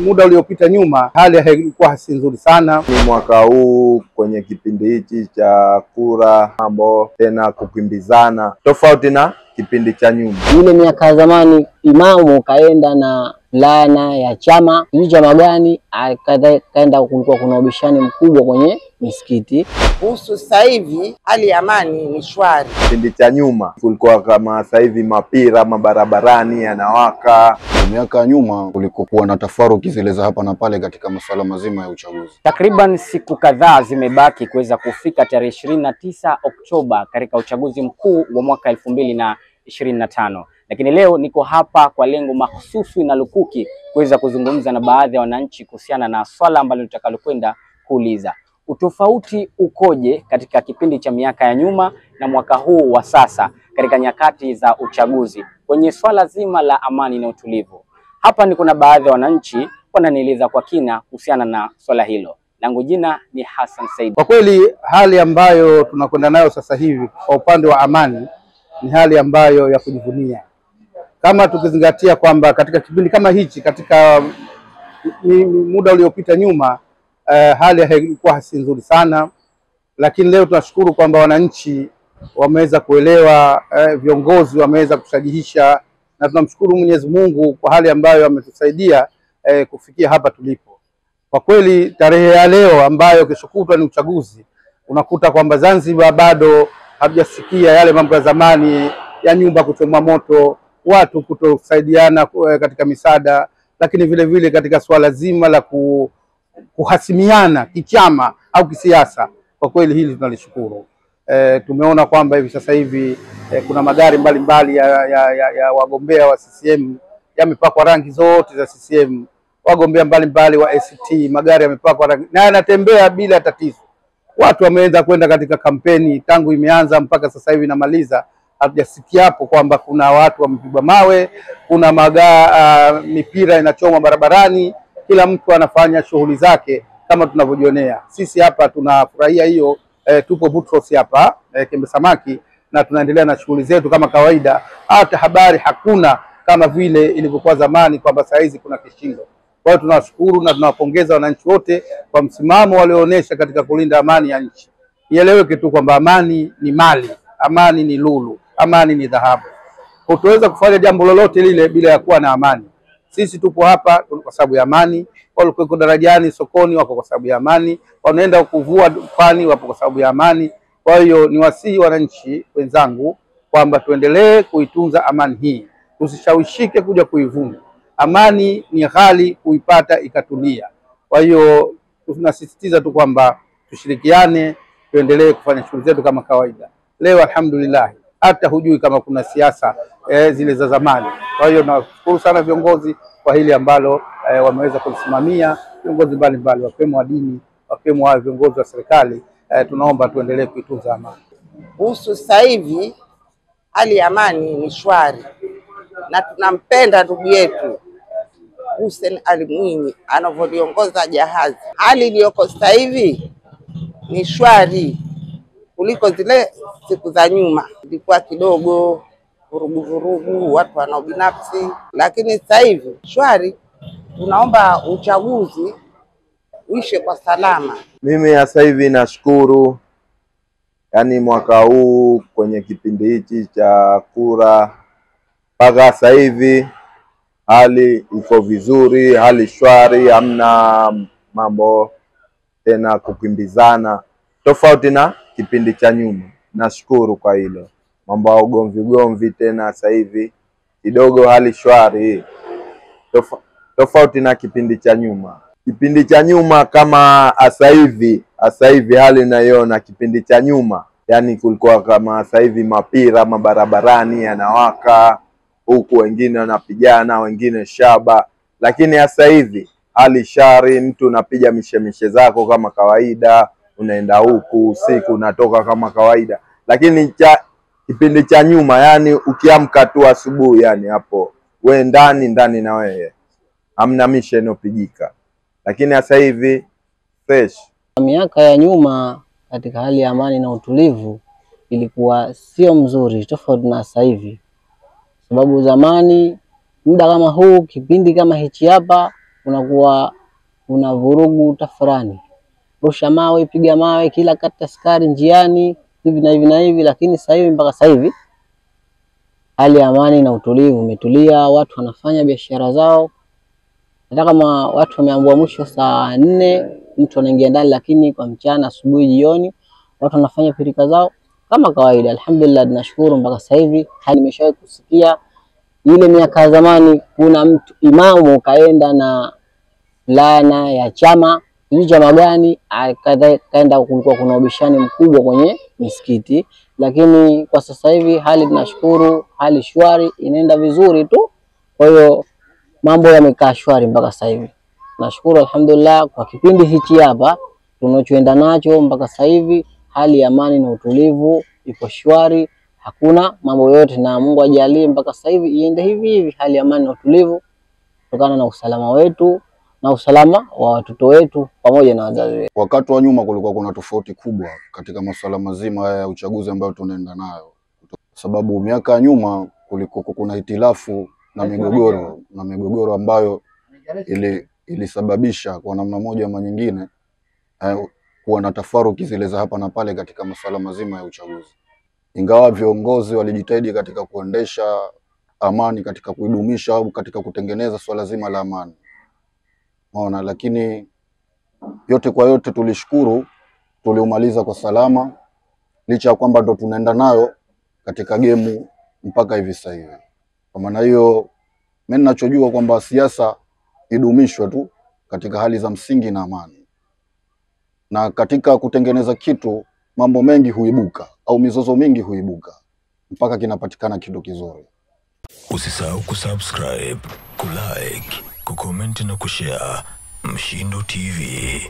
Muda uliopita nyuma hali haikuwa si nzuri sana. Ni mwaka huu kwenye kipindi hichi cha kura mambo tena kukimbizana tofauti na kipindi cha nyuma. Ile miaka ya zamani imamu kaenda na lana ya chama chama gani, kaenda kulikuwa kuna ubishani mkubwa kwenye misikiti. Kuhusu sasa hivi hali ya amani ni shwari. Kipindi cha nyuma kulikuwa kama sasa hivi mapira mabarabarani yanawaka. Miaka ya nyuma kulikuwa na tafaruki zile za hapa na pale katika masuala mazima ya uchaguzi. Takriban siku kadhaa zimebaki kuweza kufika tarehe 29 Oktoba katika uchaguzi mkuu wa mwaka 2025. Lakini leo niko hapa kwa lengo mahususi na lukuki kuweza kuzungumza na baadhi ya wananchi kuhusiana na swala ambalo tutakalokwenda kuuliza. Utofauti ukoje katika kipindi cha miaka ya nyuma na mwaka huu wa sasa katika nyakati za uchaguzi kwenye swala zima la amani na utulivu? Hapa niko na baadhi ya wananchi wananieleza kwa kina kuhusiana na swala hilo. Langu jina ni Hassan Said. Kwa kweli hali ambayo tunakwenda nayo sasa hivi kwa upande wa amani ni hali ambayo ya kujivunia. Kama tukizingatia kwamba katika kipindi kama hichi katika muda uliopita nyuma hali haikuwa si nzuri sana, lakini leo tunashukuru kwamba wananchi wameweza kuelewa, viongozi wameweza kushajihisha, na tunamshukuru Mwenyezi Mungu kwa hali ambayo ametusaidia kufikia hapa tulipo. Kwa kweli tarehe ya leo ambayo kesho kutwa ni uchaguzi, unakuta kwamba Zanzibar bado hatujasikia yale mambo ya zamani ya nyumba kuchomwa moto, watu kutosaidiana katika misaada, lakini vile vile katika swala zima la kuhasimiana kichama au kisiasa. Kwa kweli hili tunalishukuru. Tumeona kwamba hivi sasa hivi kuna magari mbalimbali ya wagombea wa CCM yamepakwa rangi zote za CCM, wagombea mbalimbali wa ACT magari yamepakwa rangi na yanatembea bila tatizo. Watu wameanza kwenda katika kampeni tangu imeanza mpaka sasa hivi inamaliza, hatujasikia hapo kwamba kuna watu wamepigwa mawe, kuna mipira inachomwa barabarani. Kila mtu anafanya shughuli zake kama tunavyojionea. Sisi hapa tunafurahia hiyo, tupo Butros hapa Kembe Samaki, na tunaendelea na shughuli zetu kama kawaida. Hata habari hakuna kama vile ilivyokuwa zamani kwamba saa hizi kuna kishindo. Kwa hiyo tunawashukuru na tunawapongeza wananchi wote kwa msimamo walioonyesha katika kulinda amani ya nchi. Ieleweke tu kwamba amani ni mali, amani ni lulu, amani ni dhahabu. Hutaweza kufanya jambo lolote lile bila ya kuwa na amani. Sisi tupo hapa kwa sababu ya amani, walikuwa darajani sokoni wako kwa sababu ya amani, wanaenda kuvua dukani wapo kwa sababu ya amani. Kwa hiyo ni wasihi wananchi wenzangu kwamba tuendelee kuitunza amani hii, tusishawishike kuja kuivunja. Amani ni ghali kuipata ikatulia. Kwa hiyo tunasisitiza tu kwamba tushirikiane, tuendelee kufanya shughuli zetu kama kawaida. Leo alhamdulillah hata hujui kama kuna siasa zile za zamani. Kwa hiyo nashukuru sana viongozi kwa hili ambalo wameweza kusimamia, viongozi mbalimbali wakiwemo wa dini, wakiwemo wa viongozi wa serikali. Tunaomba tuendelee kuitunza amani. Kuhusu sasa hivi hali ya amani ni shwari, na tunampenda ndugu yetu Hussein Ali Mwinyi anavyoliongoza jahazi. Hali iliyoko sasa hivi ni shwari kuliko zile siku za nyuma, ilikuwa kidogo vurugu, watu wana binafsi, lakini sasa hivi shwari. Tunaomba uchaguzi uishe kwa salama. Mimi sasa hivi nashukuru, yani mwaka huu kwenye kipindi hichi cha kura mpaka sasa hivi hali iko vizuri, hali shwari, hamna mambo tena kukimbizana tofauti na kipindi cha nyuma. Nashukuru kwa hilo. Mambo ya ugomvi tena sasa hivi kidogo hali shwari, tofauti na kipindi cha nyuma. Kipindi cha nyuma kama sasa hivi hali naiona kipindi cha nyuma, yani kulikuwa kama sasa hivi mapira mabarabarani yanawaka, huku wengine wanapigana, wengine shaba. Lakini sasa hivi hali shari, mtu unapiga mishemishe zako kama kawaida, unaenda huku usiku unatoka kama kawaida. Lakini kipindi cha nyuma, yani ukiamka tu asubuhi, yani hapo we ndani na wewe hamna mishe inopigika. Lakini sasa hivi fresh. Miaka ya nyuma katika hali ya amani na utulivu ilikuwa sio mzuri, tofauti na sasa hivi. Sababu zamani muda kama huu, kipindi kama hichi hapa, unakuwa una vurugu tafurani, rusha mawe, piga mawe, kila kata askari njiani, hivi na hivi na hivi. Lakini sasa hivi, mpaka sasa hivi hali ya amani na utulivu umetulia, watu wanafanya biashara zao. Hata kama watu wameambua mwisho saa 4 mtu anaingia ndani, lakini kwa mchana, asubuhi, jioni watu wanafanya pirika zao kama kawaida. Alhamdulillah, tunashukuru mpaka sasa hivi. Hadi nimeshawahi kusikia ile miaka ya zamani, kuna mtu imamu kaenda na laana ya chama, sijui chama gani, kaenda, kulikuwa kuna ubishani mkubwa kwenye misikiti. Lakini kwa sasa hivi hali tunashukuru, hali shwari, inaenda vizuri tu. Kwa hiyo mambo yamekaa shwari mpaka sasa hivi. Nashukuru alhamdulillah kwa kipindi hichi hapa tunachoenda nacho mpaka sasa hivi, hali ya amani na utulivu ipo shwari, hakuna mambo yote, na Mungu ajalie mpaka sasa hivi iende hivi hivi, hali ya amani na utulivu, kutokana na usalama wetu na usalama wa watoto wetu pamoja na wazazi wetu. Wakati wa nyuma kulikuwa kuna tofauti kubwa katika masuala mazima ya uchaguzi ambayo tunaenda nayo, sababu miaka ya nyuma kulikuwa kuna hitilafu na migogoro ambayo ilisababisha kwa namna moja ama nyingine kuwa na tafaruki zile za hapa na pale katika masuala mazima ya uchaguzi. Ingawa viongozi walijitahidi katika kuendesha amani, katika kuidumisha au katika kutengeneza swala zima la amani, unaona, lakini yote kwa yote tulishukuru, tuliumaliza kwa salama, licha ya kwamba ndo tunaenda nayo katika gemu mpaka hivi sasa hivi. Kwa maana hiyo, mimi ninachojua kwamba siasa idumishwe tu katika hali za msingi na amani, na katika kutengeneza kitu mambo mengi huibuka au mizozo mingi huibuka mpaka kinapatikana kitu kizuri. Usisahau kusubscribe, kulike, kucomment na kushare Mshindo TV.